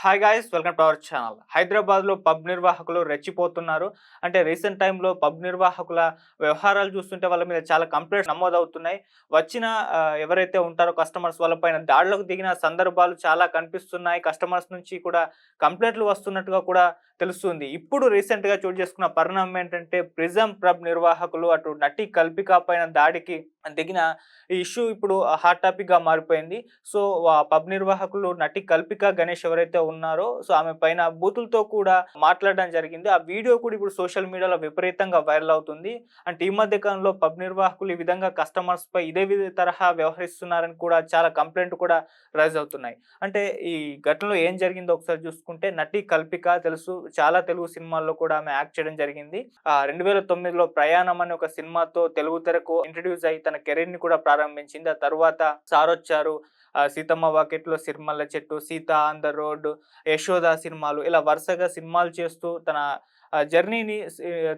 Hi guys, welcome to our channel. హైదరాబాద్లో pub నిర్వాహకులు రెచ్చిపోతున్నారు. అంటే రీసెంట్ టైంలో పబ్ నిర్వాహకుల వ్యవహారాలు చూస్తుంటే వాళ్ళ మీద చాలా కంప్లైంట్స్ నమోదవుతున్నాయి. వచ్చిన ఎవరైతే ఉంటారో కస్టమర్స్ వాళ్ళపైన దాడులకు దిగిన సందర్భాలు చాలా కనిపిస్తున్నాయి. కస్టమర్స్ నుంచి కూడా కంప్లైంట్లు వస్తున్నట్టుగా కూడా తెలుస్తుంది. ఇప్పుడు రీసెంట్‌గా చోటు చేసుకున్న పరిణామం ఏంటంటే ప్రిజం పబ్ నిర్వాహకులు అటు నటి కల్పిక పైన దాడికి దిగిన ఈ ఇష్యూ ఇప్పుడు హాట్ టాపిక్‌గా మారిపోయింది. సో, పబ్ నిర్వాహకులు నటి కల్పిక గణేష్ ఎవరైతే ఉన్నారో ఆమె పైన బూతులతో కూడా మాట్లాడడం జరిగింది. ఆ వీడియో కూడా ఇప్పుడు సోషల్ మీడియాలో విపరీతంగా వైరల్ అవుతుంది. అంటే ఈ మధ్య కాలంలో పబ్ నిర్వాహకులు ఈ విధంగా కస్టమర్స్‌పై ఇదే తరహా వ్యవహరిస్తున్నారని కూడా చాలా కంప్లెయింట్ కూడా రైజ్ అవుతున్నాయి. అంటే ఈ ఘటనలో ఏం జరిగిందో ఒకసారి చూసుకుంటే నటి కల్పిక తెలుసు, చాలా తెలుగు సినిమాల్లో కూడా ఆమె యాక్ట్ చేయడం జరిగింది. 2009లో 'ప్రయాణం' అనే ఒక సినిమాతో తెలుగు తెరకు ఇంట్రొడ్యూస్ అయ్యి తన కెరీర్‌ని కూడా ప్రారంభించింది. ఆ తర్వాత 'సారొచ్చారు', 'సీతమ్మ వాకిట్లో సిరిమల్లె చెట్టు', 'Sita on the road', 'Yashoda' సినిమాలు ఇలా వరుసగా సినిమాలు చేస్తూ తన జర్నీని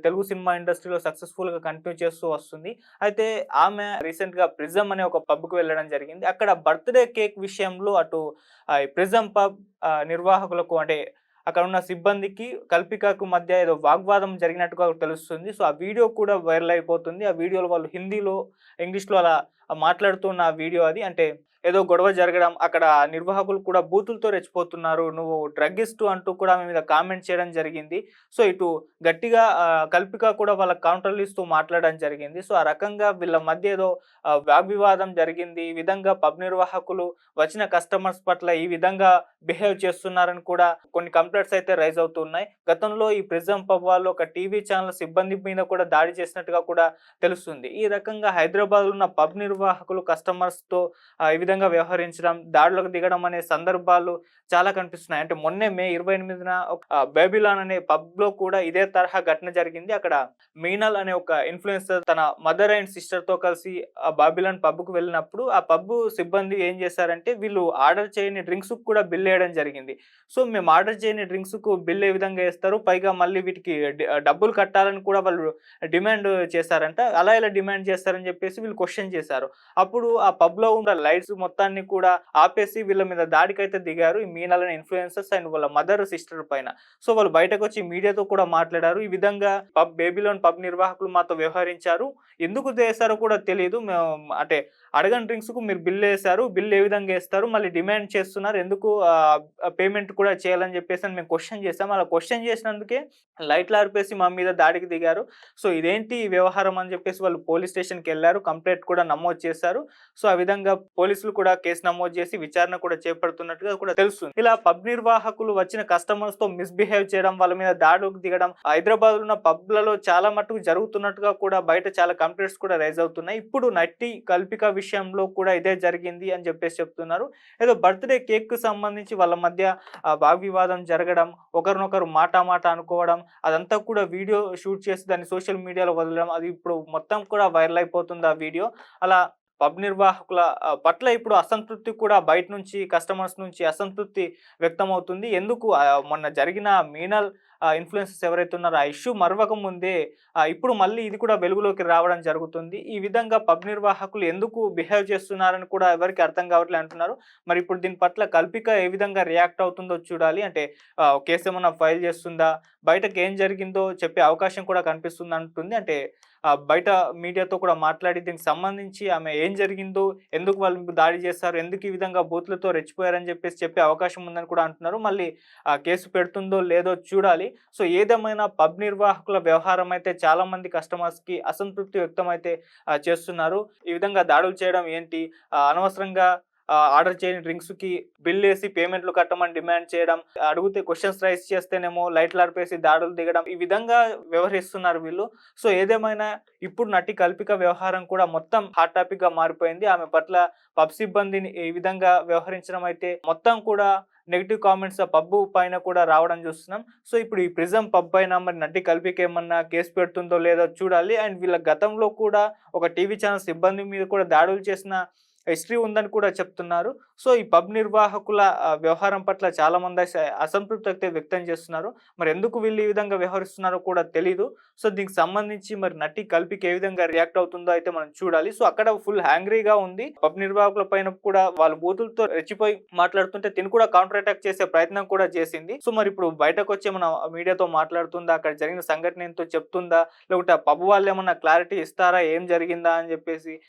తెలుగు సినిమా ఇండస్ట్రీలో సక్సెస్‌ఫుల్‌గా కంటిన్యూ చేస్తూ వస్తుంది. అయితే ఆమె రీసెంట్‌గా 'ప్రిజం' అనే ఒక పబ్‌కి వెళ్ళడం జరిగింది. అక్కడ బర్త్‌డే కేక్ విషయంలో అటు ఈ 'ప్రిజం' పబ్ నిర్వాహకులకు అంటే అక్కడ ఉన్న సిబ్బందికి, కల్పికకు మధ్య ఏదో వాగ్వాదం జరిగినట్టుగా తెలుస్తుంది. సో, ఆ వీడియో కూడా వైరల్ అయిపోతుంది. ఆ వీడియోలో వాళ్ళు హిందీలో, ఇంగ్లీష్‌లో అలా మాట్లాడుతున్న వీడియో అది. అంటే ఏదో గొడవ జరగడం, అక్కడ నిర్వాహకులు కూడా బూతులతో రెచ్చిపోతున్నారు. "నువ్వు డ్రగ్గిస్టు" అంటూ కూడా ఆమె మీద కామెంట్ చేయడం జరిగింది. సో, ఇటు గట్టిగా కల్పిక కూడా వాళ్ళకి కౌంటర్‌లు ఇస్తూ మాట్లాడడం జరిగింది. సో, ఆ రకంగా వీళ్ళ మధ్య ఏదో వాగ్వివాదం జరిగింది. ఈ విధంగా పబ్ నిర్వాహకులు వచ్చిన కస్టమర్స్ పట్ల ఈ విధంగా బిహేవ్ చేస్తున్నారని కూడా కొన్ని కంప్లెయింట్స్ అయితే రైజ్ అవుతున్నాయి. గతంలో ఈ ప్రిజం పబ్ వాళ్ళు ఒక టీవీ ఛానల్ సిబ్బంది మీద కూడా దాడి చేసినట్టుగా కూడా తెలుస్తుంది. ఈ రకంగా హైదరాబాద్‌లో ఉన్న పబ్ నిర్వాహకులు కస్టమర్స్‌తో ఈ విధంగా వ్యవహరించడం, దాడులకు దిగడం అనే సందర్భాలు చాలా కనిపిస్తున్నాయి. అంటే మొన్నే మే 28న బేబిలాన్ అనే పబ్‌లో కూడా ఇదే తరహా ఘటన జరిగింది. అక్కడ మీనల్ అనే ఒక ఇన్‌ఫ్లుయెన్సర్ తన మదర్ అండ్ సిస్టర్‌తో కలిసి ఆ బాబిలాన్ పబ్‌కి వెళ్ళినప్పుడు ఆ పబ్ సిబ్బంది ఏం చేశారంటే వీళ్ళు ఆర్డర్ చేయని డ్రింక్స్‌కి కూడా బిల్ ఎయడం జరిగింది. సో, మేము ఆర్డర్ చేయని డ్రింక్స్‌కు బిల్ ఏ విధంగా ఏస్తారు? పైగా మళ్ళీ వీటికి డబ్బులు కట్టాలని కూడా వాళ్ళు డిమాండ్ చేశారంట. అలా ఎలా డిమాండ్ చేస్తారని చెప్పేసి వీళ్ళు క్వెషన్ చేశారు. అప్పుడు ఆ పబ్‌లో ఉన్న లైట్స్ మొత్తాన్ని కూడా ఆపేసి వీళ్ళ మీద దాడికైతే దిగారు. ఈ మీనల్ అనే ఇన్‌ఫ్లుయెన్సర్స్ అండ్ వాళ్ళ మదర్, సిస్టర్ పైన. సో, వాళ్ళు బయటకొచ్చి మీడియాతో కూడా మాట్లాడారు. ఈ విధంగా బేబిలోన్ పబ్ నిర్వాహకులు మాతో వ్యవహరించారు. ఎందుకు చేశారో కూడా తెలీదు. మేము అంటే అడగని డ్రింక్స్‌కు మీరు బిల్లేశారు. బిల్ ఏ విధంగా ఏస్తారు? మళ్ళీ డిమాండ్ చేస్తున్నారు. ఎందుకు పేమెంట్ కూడా చేయాలని చెప్పేసి మేము క్వెషన్ చేసాం. అలా క్వెషన్ చేసినందుకే లైట్లు ఆర్పేసి మా మీద దాడికి దిగారు. సో, ఇదేంటి ఈ వ్యవహారం అని చెప్పేసి వాళ్ళు పోలీస్ స్టేషన్‌కెళ్లారు. కంప్లెయింట్ కూడా నమోదు చేశారు. సో, ఆ విధంగా పోలీసులు కూడా కేసు నమోదు చేసి విచారణ కూడా చేపడుతున్నట్టుగా కూడా తెలుస్తుంది. ఇలా పబ్ నిర్వాహకులు వచ్చిన కస్టమర్స్‌తో మిస్‌బిహేవ్ చేయడం, వాళ్ళ మీద దాడులకు దిగడం హైదరాబాద్‌లో ఉన్న పబ్‌లలో చాలా మట్టుకు జరుగుతున్నట్టుగా కూడా బయట చాలా కంప్లెయింట్స్ కూడా రైజ్ అవుతున్నాయి. ఇప్పుడు నటి కల్పిక విషయంలో కూడా ఇదే జరిగింది అని చెప్పేసి చెప్తున్నారు. ఏదో బర్త్‌డే కేక్‌కి సంబంధించి వాళ్ళ మధ్య వాగ్వివాదం జరగడం, ఒకరినొకరు మాట అనుకోవడం, అదంతా కూడా వీడియో షూట్ చేసి దాన్ని సోషల్ మీడియాలో వదలడం, అది ఇప్పుడు మొత్తం కూడా వైరల్ అయిపోతుంది ఆ వీడియో. అలా పబ్ నిర్వాహకుల పట్ల ఇప్పుడు అసంతృప్తి కూడా బయట నుంచి కస్టమర్స్ నుంచి అసంతృప్తి వ్యక్తమవుతుంది. ఎందుకు మొన్న జరిగిన మీనల్ ఇన్‌ఫ్లుయెన్సర్స్ ఎవరైతే ఉన్నారో ఆ ఇష్యూ మరవక ముందే ఇప్పుడు మళ్ళీ ఇది కూడా వెలుగులోకి రావడం జరుగుతుంది. ఈ విధంగా పబ్ నిర్వాహకులు ఎందుకు బిహేవ్ చేస్తున్నారని కూడా ఎవరికీ అర్థం కావట్లే అంటున్నారు. మరి ఇప్పుడు దీని పట్ల కల్పిక ఏ విధంగా రియాక్ట్ అవుతుందో చూడాలి. అంటే కేసేమన్నా ఫైల్ చేస్తుందా? బయటకి ఏం జరిగిందో చెప్పే అవకాశం కూడా కనిపిస్తుందంటుంది. అంటే బయట మీడియాతో కూడా మాట్లాడి దీనికి సంబంధించి ఆమె ఏం జరిగిందో, ఎందుకు వాళ్ళు దాడి చేశారు, ఎందుకు ఈ విధంగా బూతులతో రెచ్చిపోయారని చెప్పేసి చెప్పే అవకాశం ఉందని కూడా అంటున్నారు. మళ్ళీ కేసు పెడుతుందో లేదో చూడాలి. సో, ఏదేమైనా పబ్ నిర్వాహకుల వ్యవహారం అయితే చాలా మంది కస్టమర్స్‌కి అసంతృప్తి వ్యక్తమైతే చేస్తున్నారు. ఈ విధంగా దాడులు చేయడం ఏంటి? అనవసరంగా ఆర్డర్ చేయని డ్రింక్స్‌కి బిల్లేసి పేమెంట్‌లు కట్టమని డిమాండ్ చేయడం, అడిగితే క్వెషన్స్ రైజ్ చేస్తేనేమో లైట్‌లార్పేసి దాడులు దిగడం, ఈ విధంగా వ్యవహరిస్తున్నారు వీళ్ళు. సో, ఏదేమైనా ఇప్పుడు నటి కల్పిక వ్యవహారం కూడా మొత్తం హాట్ టాపిక్‌గా మారిపోయింది. ఆమె పట్ల పబ్ సిబ్బందిని ఈ విధంగా వ్యవహరించడం అయితే మొత్తం కూడా నెగెటివ్ కామెంట్స్ ఆ పబ్బు పైన కూడా రావడం చూస్తున్నాం. సో, ఇప్పుడు ఈ ప్రిజం పబ్ పైన మరి నటి కల్పిక ఏమన్నా కేసు పెడుతుందో లేదో చూడాలి. అండ్ వీళ్ళ గతంలో కూడా ఒక టీవీ ఛానల్ సిబ్బంది మీద కూడా దాడులు చేసిన హిస్టరీ ఉందని కూడా చెప్తున్నారు. సో, ఈ పబ్ నిర్వాహకుల వ్యవహారం పట్ల చాలామంది అసంతృప్తి అయితే వ్యక్తం చేస్తున్నారు. మరి ఎందుకు వీళ్ళు ఈ విధంగా వ్యవహరిస్తున్నారో కూడా తెలీదు. సో, దీనికి సంబంధించి మరి నటి కల్పికి ఏ విధంగా రియాక్ట్ అవుతుందో అయితే మనం చూడాలి. సో, అక్కడ ఫుల్ యాంగ్రీగా ఉంది. పబ్ నిర్వాహకుల పైన కూడా వాళ్ళు బూతులతో రెచ్చిపోయి మాట్లాడుతుంటే తిను కూడా కౌంటర్ అటాక్ చేసే ప్రయత్నం కూడా చేసింది. సో, మరి ఇప్పుడు బయటకొచ్చి ఏమన్నా మీడియాతో మాట్లాడుతుందా? అక్కడ జరిగిన సంఘటన ఏంటో చెప్తుందా? లేకుంటే ఆ పబ్ వాళ్ళేమన్నా క్లారిటీ ఇస్తారా? ఏం జరిగిందా అని చెప్పేసి?